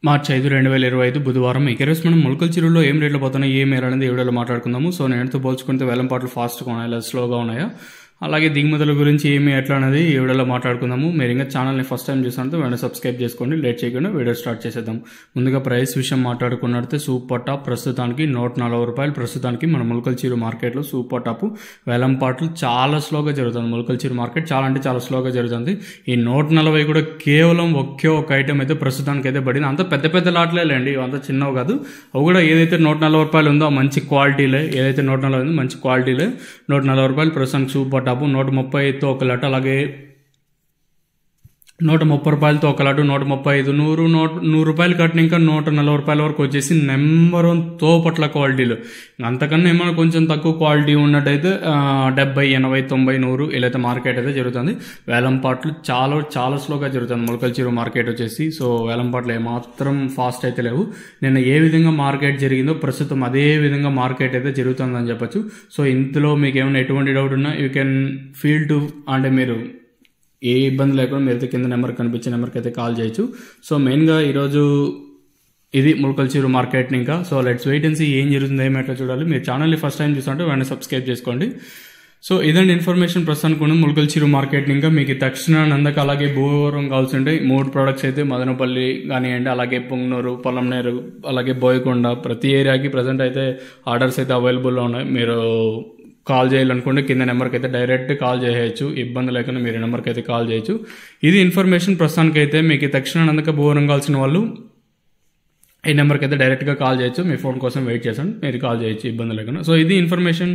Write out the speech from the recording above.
మార్చి 5, 2025 బుధవారం ఈ రోజు మనం మొలకల చెరువులో ఏం రేట్లు పోతున్నాయి, ఏం అనేది ఈ వీడియోలో మాట్లాడుకుందాము. సో నేనుతో పోల్చుకుంటే వేలంపాట్లు ఫాస్ట్గా ఉన్నాయా లేదా స్లోగా ఉన్నాయా, అలాగే దిగుమతుల గురించి ఏమి ఎట్లా అనేది ఈ వీడియోలో మాట్లాడుకుందాము. మీరు ఇంకా ఛానల్ని ఫస్ట్ టైం చూసినట్టు వెంటనే సబ్స్క్రైబ్ చేసుకోండి. లేట్ చేయకుండా వీడియో స్టార్ట్ చేసేద్దాం. ముందుగా ప్రైస్ విషయం మాట్లాడుకున్నట్టే సూపర్ టాప్ ప్రస్తుతానికి ₹140. ప్రస్తుతానికి మన మొలకల చెరువు మార్కెట్లో సూపర్ టాప్ వేలంపాట్లు చాలా స్లోగా జరుగుతుంది. మొలకల చెరువు మార్కెట్ చాలా అంటే చాలా స్లోగా జరుగుతుంది. ఈ 140 కూడా కేవలం ఒకే ఒక ఐటమ్ అయితే ప్రస్తుతానికి అయితే పడింది. అంత పెద్ద పెద్ద లాట్లే లేండి, అంత చిన్నవి కాదు. అవి కూడా ఏదైతే ₹140 ఉందో మంచి క్వాలిటీలే, ఏదైతే 140 ఉందో మంచి క్వాలిటీలే. ₹140 ప్రస్తుతానికి సూపర్ టాప్. 130తో ఒక లాట్, అలాగే ₹130తో ఒక లాటు, 135, 100 రూపాయలు కట్టిన ఇంకా ₹140 వరకు వచ్చేసి నెంబర్ 1 తోపట్ల క్వాలిటీలు. అంతకన్నా ఏమైనా కొంచెం తక్కువ క్వాలిటీ ఉన్నట్టయితే 70, 80, 90, 100 ఇలా అయితే మార్కెట్ అయితే జరుగుతుంది. వేలంపాట్లు చాలా చాలా స్లోగా జరుగుతుంది మొలకల చెరువు మార్కెట్ వచ్చేసి. సో వేలంపాట్లు ఏమాత్రం ఫాస్ట్ అయితే లేవు. నిన్న ఏ విధంగా మార్కెట్ జరిగిందో ప్రస్తుతం అదే విధంగా మార్కెట్ అయితే జరుగుతుందని చెప్పొచ్చు. సో ఇందులో మీకు ఏమైనా ఎటువంటి డౌట్ ఉన్నా యూ కెన్ ఫీల్ టు, అంటే మీరు ఏ ఇబ్బంది లేకుండా మీరు కింద నెంబర్ కనిపించే నెంబర్కి అయితే కాల్ చేయొచ్చు. సో మెయిన్గా ఈరోజు ఇది మొలకల చెరువు మార్కెట్. ఇంకా so let's wait and see ఏం జరుగుతుంది, ఏమి ఎట్లా చూడాలి. మీరు ఛానల్ని ఫస్ట్ టైం చూస్తుంటే వెంటనే సబ్స్క్రైబ్ చేసుకోండి. సో ఇదండి ఇన్ఫర్మేషన్ ప్రస్తుతానికి ఉన్న మొలకల చెరువు మార్కెట్. ఇంకా మీకు తక్షణ నందక అలాగే భూవరం కావాల్సి ఉంటే 3 ప్రోడక్ట్స్ అయితే మదనపల్లి కానివ్వండి, అలాగే పొంగనూరు, పొలంనేరు, అలాగే బోయకొండ ప్రతి ఏరియాకి ప్రజెంట్ అయితే ఆర్డర్స్ అయితే అవైలబుల్లో ఉన్నాయి. మీరు కాల్ చేయాలనుకుంటే కింద నెంబర్కి అయితే డైరెక్ట్ కాల్ చేయొచ్చు, ఇబ్బంది లేకుండా మీరు నెంబర్కి అయితే కాల్ చేయొచ్చు. ఇది ఇన్ఫర్మేషన్ ప్రస్తుతానికి అయితే. మీకు తక్షణ నందక భూవరం కావాల్సిన వాళ్ళు ఈ నెంబర్కి అయితే డైరెక్ట్గా కాల్ చేయొచ్చు. మీ ఫోన్ కోసం వెయిట్ చేసాను, మీరు కాల్ చేయొచ్చు ఇబ్బంది లేకుండా. సో ఇది ఇన్ఫర్మేషన్.